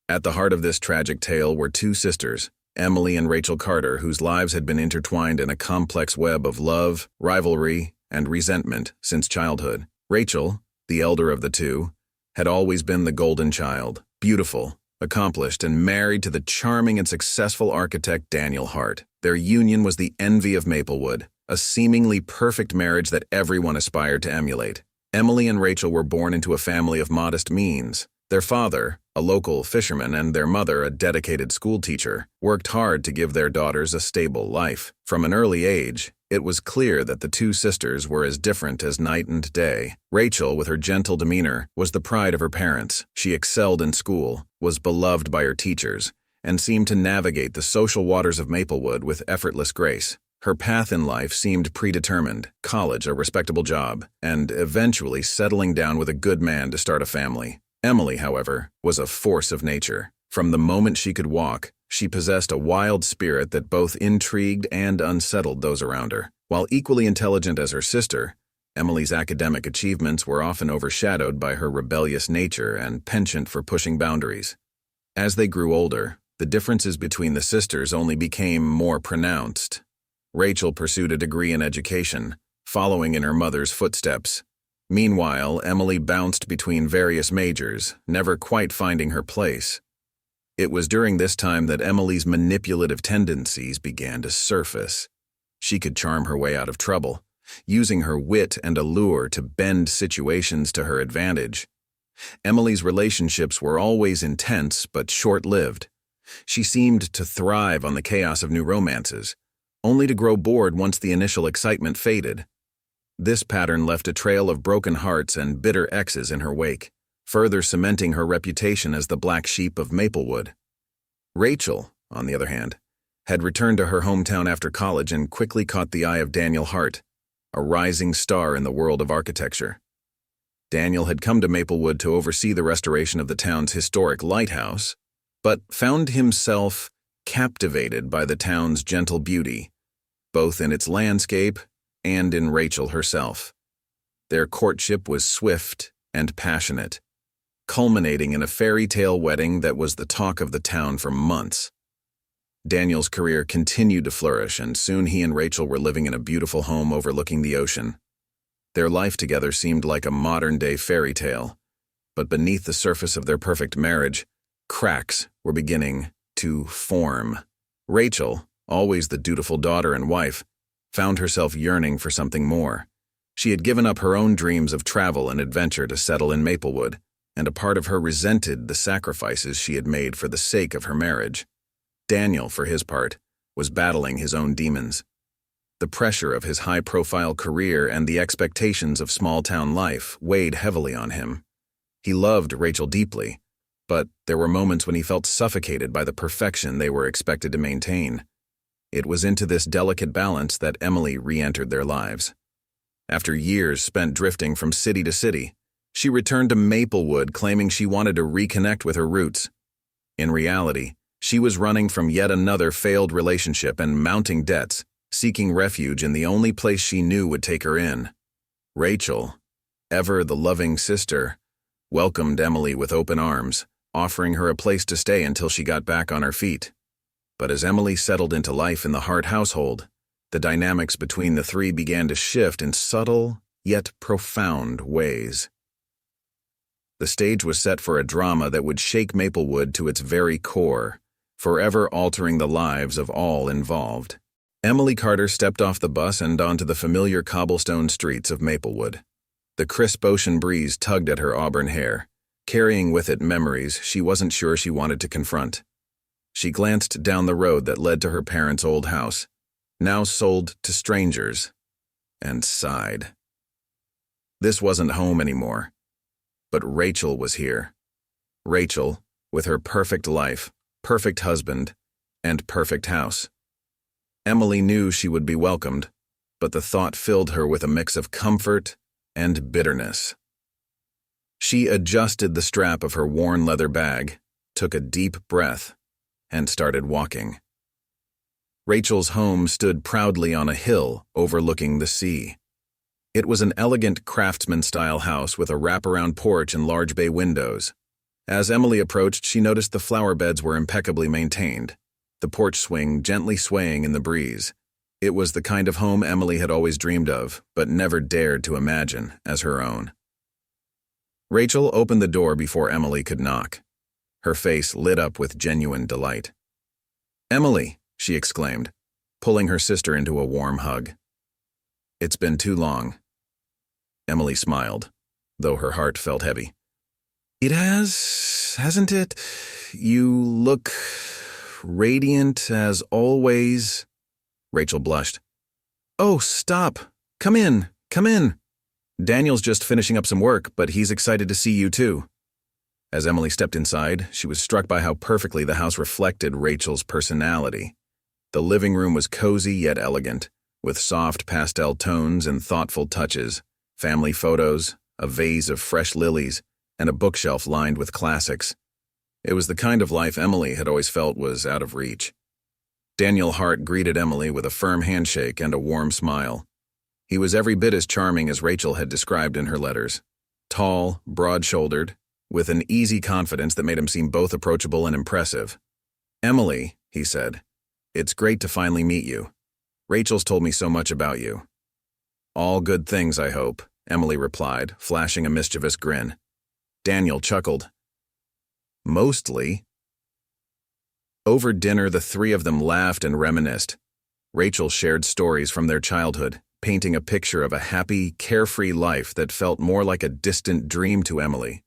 At the heart of this tragic tale were two sisters, Emily and Rachel Carter, whose lives had been intertwined in a complex web of love, rivalry, and resentment since childhood. Rachel, the elder of the two, had always been the golden child, beautiful, accomplished, and married to the charming and successful architect Daniel Hart. Their union was the envy of Maplewood, a seemingly perfect marriage that everyone aspired to emulate. Emily and Rachel were born into a family of modest means. Their father, a local fisherman, and their mother, a dedicated schoolteacher, worked hard to give their daughters a stable life. From an early age, it was clear that the two sisters were as different as night and day. Rachel, with her gentle demeanor, was the pride of her parents. She excelled in school, was beloved by her teachers, and seemed to navigate the social waters of Maplewood with effortless grace. Her path in life seemed predetermined: college, a respectable job, and eventually settling down with a good man to start a family. Emily, however, was a force of nature. From the moment she could walk, she possessed a wild spirit that both intrigued and unsettled those around her. While equally intelligent as her sister, Emily's academic achievements were often overshadowed by her rebellious nature and penchant for pushing boundaries. As they grew older, the differences between the sisters only became more pronounced. Rachel pursued a degree in education, following in her mother's footsteps. Meanwhile, Emily bounced between various majors, never quite finding her place. It was during this time that Emily's manipulative tendencies began to surface. She could charm her way out of trouble, using her wit and allure to bend situations to her advantage. Emily's relationships were always intense but short-lived. She seemed to thrive on the chaos of new romances, only to grow bored once the initial excitement faded. This pattern left a trail of broken hearts and bitter exes in her wake, further cementing her reputation as the black sheep of Maplewood. Rachel, on the other hand, had returned to her hometown after college and quickly caught the eye of Daniel Hart, a rising star in the world of architecture. Daniel had come to Maplewood to oversee the restoration of the town's historic lighthouse, but found himself captivated by the town's gentle beauty, both in its landscape and in Rachel herself. Their courtship was swift and passionate, culminating in a fairy tale wedding that was the talk of the town for months. Daniel's career continued to flourish, and soon he and Rachel were living in a beautiful home overlooking the ocean. Their life together seemed like a modern-day fairy tale, but beneath the surface of their perfect marriage, cracks were beginning to form. Rachel, always the dutiful daughter and wife, found herself yearning for something more. She had given up her own dreams of travel and adventure to settle in Maplewood, and a part of her resented the sacrifices she had made for the sake of her marriage. Daniel, for his part, was battling his own demons. The pressure of his high-profile career and the expectations of small-town life weighed heavily on him. He loved Rachel deeply, but there were moments when he felt suffocated by the perfection they were expected to maintain. It was into this delicate balance that Emily re-entered their lives. After years spent drifting from city to city, she returned to Maplewood claiming she wanted to reconnect with her roots. In reality, she was running from yet another failed relationship and mounting debts, seeking refuge in the only place she knew would take her in. Rachel, ever the loving sister, welcomed Emily with open arms, offering her a place to stay until she got back on her feet. But as Emily settled into life in the Hart household, the dynamics between the three began to shift in subtle yet profound ways. The stage was set for a drama that would shake Maplewood to its very core, forever altering the lives of all involved. Emily Carter stepped off the bus and onto the familiar cobblestone streets of Maplewood. The crisp ocean breeze tugged at her auburn hair, carrying with it memories she wasn't sure she wanted to confront. She glanced down the road that led to her parents' old house, now sold to strangers, and sighed. This wasn't home anymore, but Rachel was here. Rachel, with her perfect life, perfect husband, and perfect house. Emily knew she would be welcomed, but the thought filled her with a mix of comfort and bitterness. She adjusted the strap of her worn leather bag, took a deep breath, and started walking. Rachel's home stood proudly on a hill overlooking the sea. It was an elegant craftsman-style house with a wraparound porch and large bay windows. As Emily approached, she noticed the flower beds were impeccably maintained, the porch swing gently swaying in the breeze. It was the kind of home Emily had always dreamed of, but never dared to imagine as her own. Rachel opened the door before Emily could knock. Her face lit up with genuine delight. "Emily," she exclaimed, pulling her sister into a warm hug. "It's been too long." Emily smiled, though her heart felt heavy. "It has, hasn't it? You look radiant as always." Rachel blushed. "Oh, stop. Come in, come in. Daniel's just finishing up some work, but he's excited to see you too." As Emily stepped inside, she was struck by how perfectly the house reflected Rachel's personality. The living room was cozy yet elegant, with soft pastel tones and thoughtful touches, family photos, a vase of fresh lilies, and a bookshelf lined with classics. It was the kind of life Emily had always felt was out of reach. Daniel Hart greeted Emily with a firm handshake and a warm smile. He was every bit as charming as Rachel had described in her letters. Tall, broad-shouldered, with an easy confidence that made him seem both approachable and impressive. "Emily," he said, "it's great to finally meet you. Rachel's told me so much about you." "All good things, I hope," Emily replied, flashing a mischievous grin. Daniel chuckled. "Mostly." Over dinner, the three of them laughed and reminisced. Rachel shared stories from their childhood, painting a picture of a happy, carefree life that felt more like a distant dream to Emily.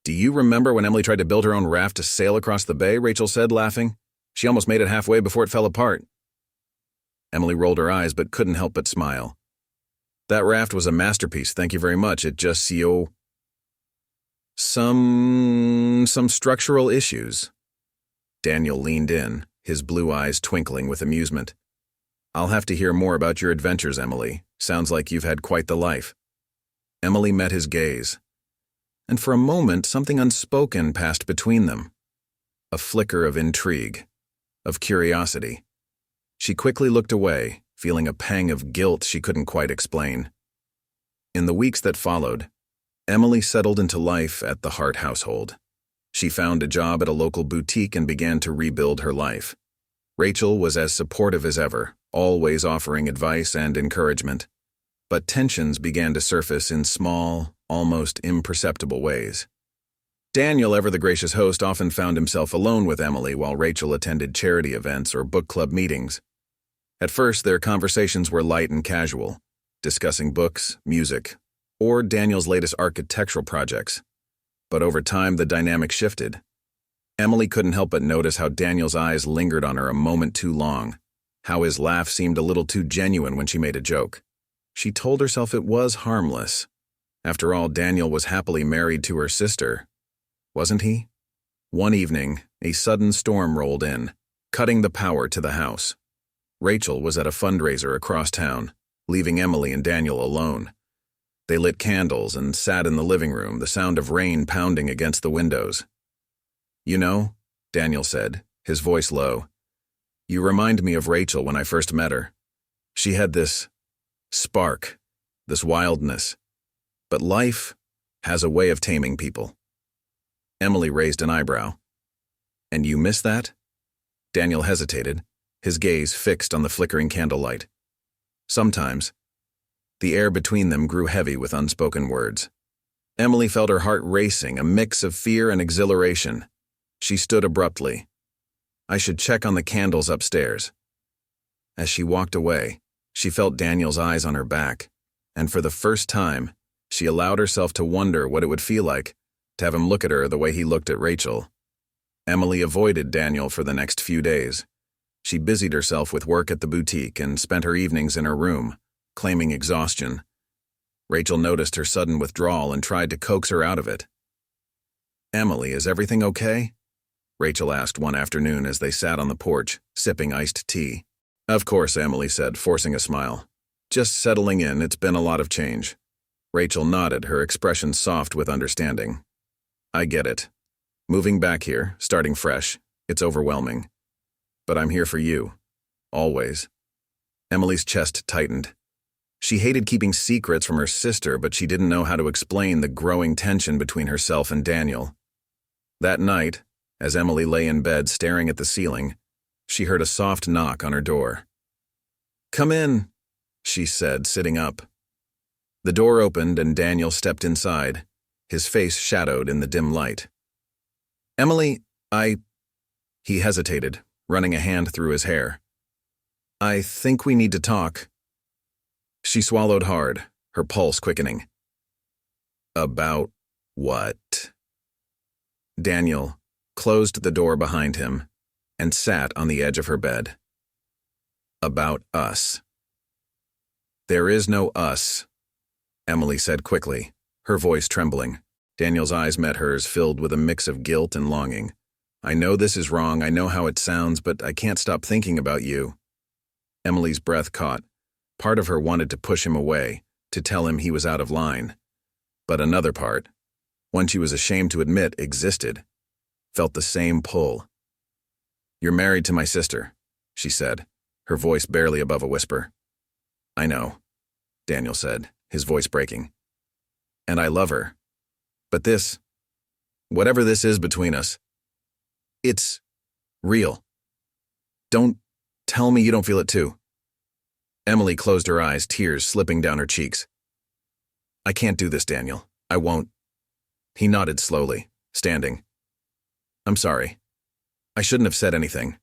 "Do you remember when Emily tried to build her own raft to sail across the bay?" Rachel said, laughing. "She almost made it halfway before it fell apart." Emily rolled her eyes but couldn't help but smile. "That raft was a masterpiece, thank you very much. It just some structural issues." Daniel leaned in, his blue eyes twinkling with amusement. "I'll have to hear more about your adventures, Emily. Sounds like you've had quite the life." Emily met his gaze, and for a moment something unspoken passed between them. A flicker of intrigue, of curiosity. She quickly looked away, feeling a pang of guilt she couldn't quite explain. In the weeks that followed, Emily settled into life at the Hart household. She found a job at a local boutique and began to rebuild her life. Rachel was as supportive as ever, always offering advice and encouragement. But tensions began to surface in small, almost imperceptible ways. Daniel, ever the gracious host, often found himself alone with Emily while Rachel attended charity events or book club meetings. At first, their conversations were light and casual, discussing books, music, or Daniel's latest architectural projects. But over time, the dynamic shifted. Emily couldn't help but notice how Daniel's eyes lingered on her a moment too long, how his laugh seemed a little too genuine when she made a joke. She told herself it was harmless. After all, Daniel was happily married to her sister, wasn't he? One evening, a sudden storm rolled in, cutting the power to the house. Rachel was at a fundraiser across town, leaving Emily and Daniel alone. They lit candles and sat in the living room, the sound of rain pounding against the windows. "You know," Daniel said, his voice low, "you remind me of Rachel when I first met her. She had this spark, this wildness. But life has a way of taming people." Emily raised an eyebrow. "And you miss that?" Daniel hesitated, his gaze fixed on the flickering candlelight. "Sometimes." The air between them grew heavy with unspoken words. Emily felt her heart racing, a mix of fear and exhilaration. She stood abruptly. "I should check on the candles upstairs." As she walked away, she felt Daniel's eyes on her back, and for the first time, she allowed herself to wonder what it would feel like to have him look at her the way he looked at Rachel. Emily avoided Daniel for the next few days. She busied herself with work at the boutique and spent her evenings in her room, claiming exhaustion. Rachel noticed her sudden withdrawal and tried to coax her out of it. "Emily, is everything okay?" Rachel asked one afternoon as they sat on the porch, sipping iced tea. "Of course," Emily said, forcing a smile. "Just settling in, it's been a lot of change." Rachel nodded, her expression soft with understanding. "I get it. Moving back here, starting fresh, it's overwhelming. But I'm here for you. Always." Emily's chest tightened. She hated keeping secrets from her sister, but she didn't know how to explain the growing tension between herself and Daniel. That night, as Emily lay in bed staring at the ceiling, she heard a soft knock on her door. "Come in," she said, sitting up. The door opened and Daniel stepped inside, his face shadowed in the dim light. "Emily, He hesitated, running a hand through his hair. "I think we need to talk." She swallowed hard, her pulse quickening. "About what?" Daniel closed the door behind him and sat on the edge of her bed. "About us." "There is no us," Emily said quickly, her voice trembling. Daniel's eyes met hers, filled with a mix of guilt and longing. "I know this is wrong, I know how it sounds, but I can't stop thinking about you." Emily's breath caught. Part of her wanted to push him away, to tell him he was out of line. But another part, one she was ashamed to admit existed, felt the same pull. "You're married to my sister," she said, her voice barely above a whisper. "I know," Daniel said, his voice breaking. "And I love her. But this, whatever this is between us, it's real. Don't tell me you don't feel it too." Emily closed her eyes, tears slipping down her cheeks. "I can't do this, Daniel. I won't." He nodded slowly, standing. "I'm sorry. I shouldn't have said anything."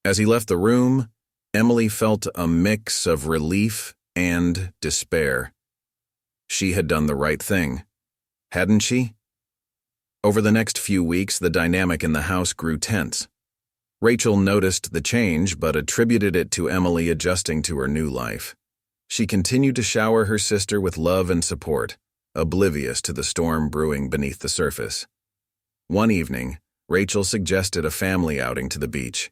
As he left the room, Emily felt a mix of relief and despair. She had done the right thing, hadn't she? Over the next few weeks, the dynamic in the house grew tense. Rachel noticed the change but attributed it to Emily adjusting to her new life. She continued to shower her sister with love and support, oblivious to the storm brewing beneath the surface. One evening, Rachel suggested a family outing to the beach.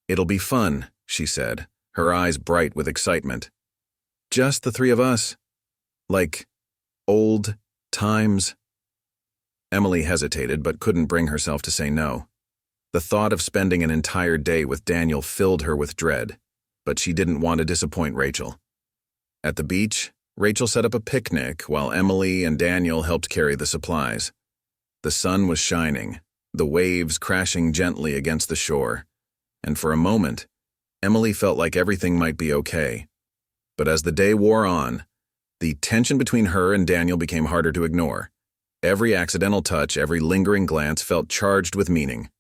"It'll be fun," she said, her eyes bright with excitement. "Just the three of us. Like old times." Emily hesitated but couldn't bring herself to say no. The thought of spending an entire day with Daniel filled her with dread, but she didn't want to disappoint Rachel. At the beach, Rachel set up a picnic while Emily and Daniel helped carry the supplies. The sun was shining, the waves crashing gently against the shore, and for a moment, Emily felt like everything might be okay. But as the day wore on, the tension between her and Daniel became harder to ignore. Every accidental touch, every lingering glance felt charged with meaning.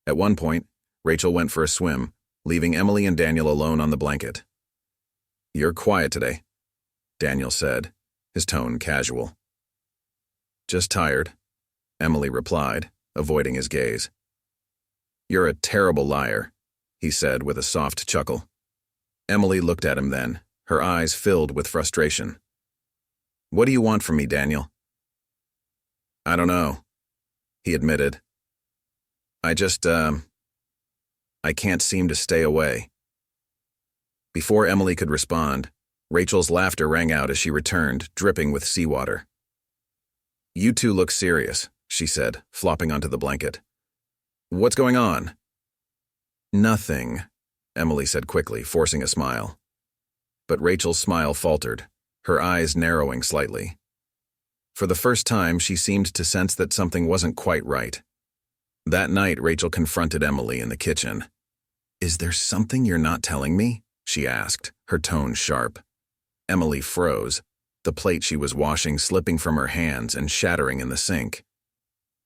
At one point, Rachel went for a swim, leaving Emily and Daniel alone on the blanket. "You're quiet today," Daniel said, his tone casual. "Just tired," Emily replied, avoiding his gaze. "You're a terrible liar," he said with a soft chuckle. Emily looked at him then, her eyes filled with frustration. "What do you want from me, Daniel?" "I don't know," he admitted. I can't seem to stay away." Before Emily could respond, Rachel's laughter rang out as she returned, dripping with seawater. "You two look serious," she said, flopping onto the blanket. "What's going on?" "Nothing," Emily said quickly, forcing a smile. But Rachel's smile faltered, her eyes narrowing slightly. For the first time, she seemed to sense that something wasn't quite right. That night, Rachel confronted Emily in the kitchen. "Is there something you're not telling me?" she asked, her tone sharp. Emily froze, the plate she was washing slipping from her hands and shattering in the sink.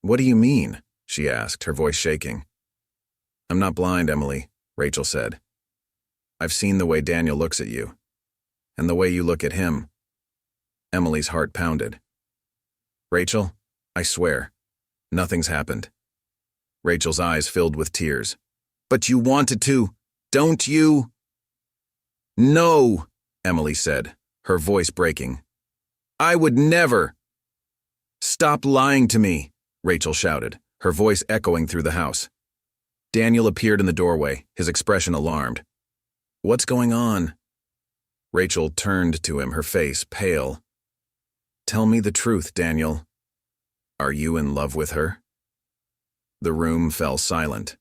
"What do you mean?" she asked, her voice shaking. "I'm not blind, Emily," Rachel said. "I've seen the way Daniel looks at you, and the way you look at him." Emily's heart pounded. "Rachel, I swear, nothing's happened." Rachel's eyes filled with tears. "But you wanted to, don't you?" "No," Emily said, her voice breaking. "I would never." "Stop lying to me," Rachel shouted, her voice echoing through the house. Daniel appeared in the doorway, his expression alarmed. "What's going on?" Rachel turned to him, her face pale. "Tell me the truth, Daniel. Are you in love with her?" The room fell silent.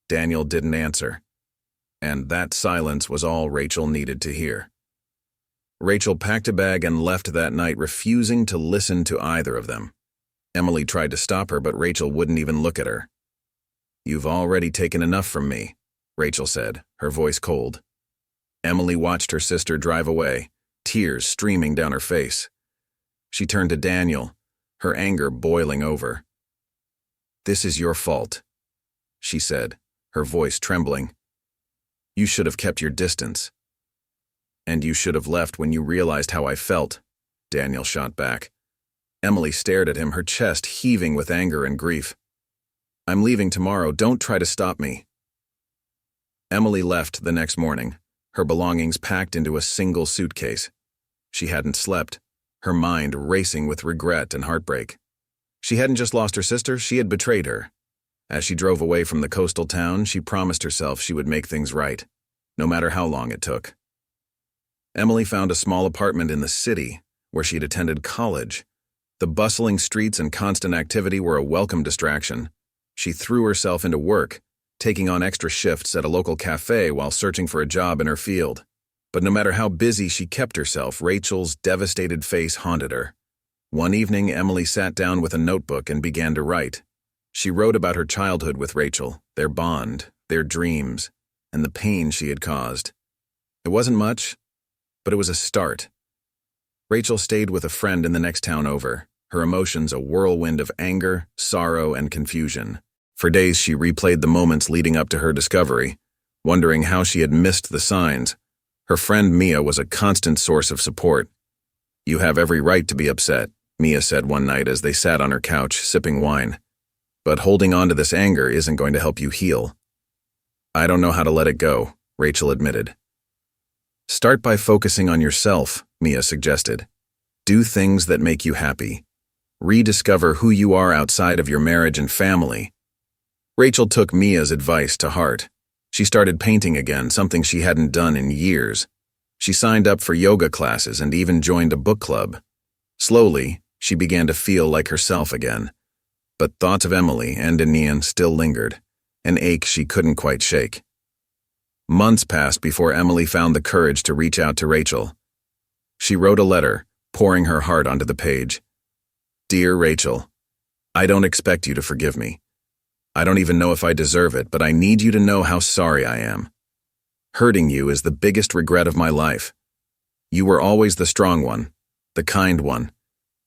Daniel didn't answer, and that silence was all Rachel needed to hear. Rachel packed a bag and left that night, refusing to listen to either of them. Emily tried to stop her, but Rachel wouldn't even look at her. "You've already taken enough from me," Rachel said, her voice cold. Emily watched her sister drive away, tears streaming down her face. She turned to Daniel, her anger boiling over. "This is your fault," she said, her voice trembling. "You should have kept your distance." "And you should have left when you realized how I felt," Daniel shot back. Emily stared at him, her chest heaving with anger and grief. "I'm leaving tomorrow. Don't try to stop me." Emily left the next morning, her belongings packed into a single suitcase. She hadn't slept, her mind racing with regret and heartbreak. She hadn't just lost her sister, she had betrayed her. As she drove away from the coastal town, she promised herself she would make things right, no matter how long it took. Emily found a small apartment in the city, where she'd attended college. The bustling streets and constant activity were a welcome distraction. She threw herself into work, taking on extra shifts at a local cafe while searching for a job in her field. But no matter how busy she kept herself, Rachel's devastated face haunted her. One evening, Emily sat down with a notebook and began to write. She wrote about her childhood with Rachel, their bond, their dreams, and the pain she had caused. It wasn't much, but it was a start. Rachel stayed with a friend in the next town over, her emotions a whirlwind of anger, sorrow, and confusion. For days she replayed the moments leading up to her discovery, wondering how she had missed the signs. Her friend Mia was a constant source of support. "You have every right to be upset," Mia said one night as they sat on her couch, sipping wine. "But holding on to this anger isn't going to help you heal." "I don't know how to let it go," Rachel admitted. "Start by focusing on yourself," Mia suggested. "Do things that make you happy. Rediscover who you are outside of your marriage and family." Rachel took Mia's advice to heart. She started painting again, something she hadn't done in years. She signed up for yoga classes and even joined a book club. Slowly, she began to feel like herself again. But thoughts of Emily and Anian still lingered, an ache she couldn't quite shake. Months passed before Emily found the courage to reach out to Rachel. She wrote a letter, pouring her heart onto the page. "Dear Rachel, I don't expect you to forgive me. I don't even know if I deserve it, but I need you to know how sorry I am. Hurting you is the biggest regret of my life. You were always the strong one, the kind one,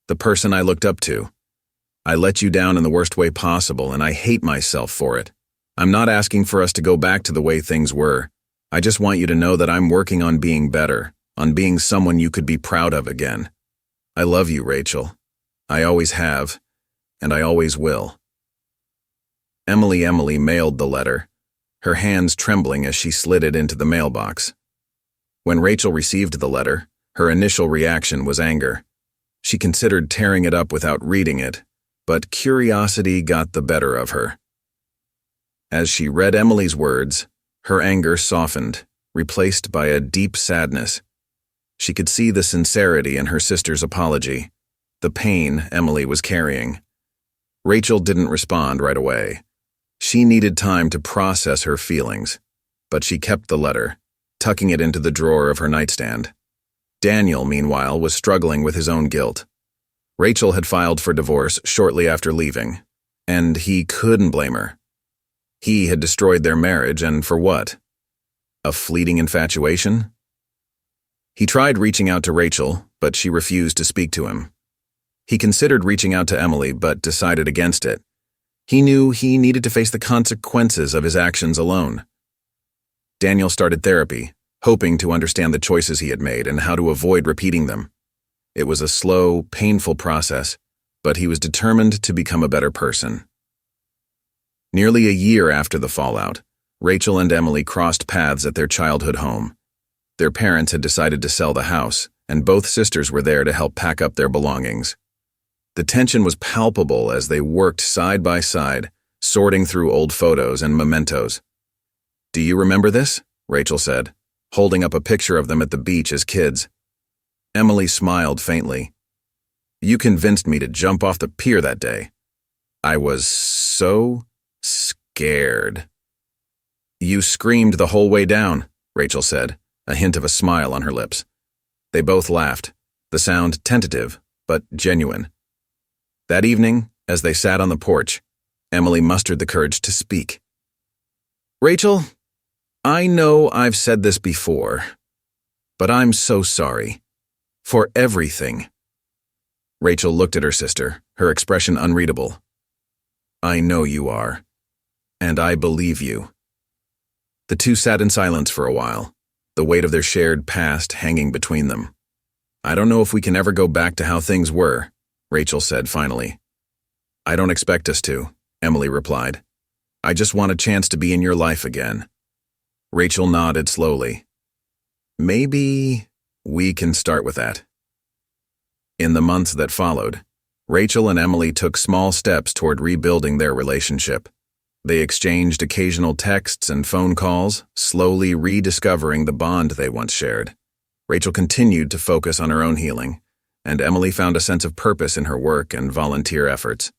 the person I looked up to. I let you down in the worst way possible, and I hate myself for it. I'm not asking for us to go back to the way things were. I just want you to know that I'm working on being better, on being someone you could be proud of again. I love you, Rachel. I always have, and I always will." Emily mailed the letter, her hands trembling as she slid it into the mailbox. When Rachel received the letter, her initial reaction was anger. She considered tearing it up without reading it, but curiosity got the better of her. As she read Emily's words, her anger softened, replaced by a deep sadness. She could see the sincerity in her sister's apology, the pain Emily was carrying. Rachel didn't respond right away. She needed time to process her feelings, but she kept the letter, tucking it into the drawer of her nightstand. Daniel, meanwhile, was struggling with his own guilt. Rachel had filed for divorce shortly after leaving, and he couldn't blame her. He had destroyed their marriage, and for what? A fleeting infatuation? He tried reaching out to Rachel, but she refused to speak to him. He considered reaching out to Emily, but decided against it. He knew he needed to face the consequences of his actions alone. Daniel started therapy, hoping to understand the choices he had made and how to avoid repeating them. It was a slow, painful process, but he was determined to become a better person. Nearly a year after the fallout, Rachel and Emily crossed paths at their childhood home. Their parents had decided to sell the house, and both sisters were there to help pack up their belongings. The tension was palpable as they worked side by side, sorting through old photos and mementos. "Do you remember this?" Rachel said, holding up a picture of them at the beach as kids. Emily smiled faintly. "You convinced me to jump off the pier that day. I was so scared." "You screamed the whole way down," Rachel said, a hint of a smile on her lips. They both laughed, the sound tentative, but genuine. That evening, As they sat on the porch, Emily mustered the courage to speak. "Rachel, I know I've said this before, but I'm so sorry. For everything." Rachel looked at her sister, her expression unreadable. "I know you are, and I believe you." The two sat in silence for a while, the weight of their shared past hanging between them. "I don't know if we can ever go back to how things were," Rachel said finally. "I don't expect us to," Emily replied. "I just want a chance to be in your life again." Rachel nodded slowly. "Maybe we can start with that." In the months that followed, Rachel and Emily took small steps toward rebuilding their relationship. They exchanged occasional texts and phone calls, slowly rediscovering the bond they once shared. Rachel continued to focus on her own healing, and Emily found a sense of purpose in her work and volunteer efforts.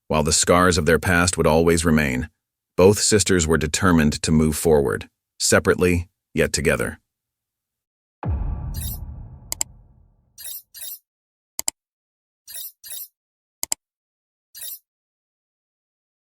While the scars of their past would always remain, both sisters were determined to move forward, separately, yet together.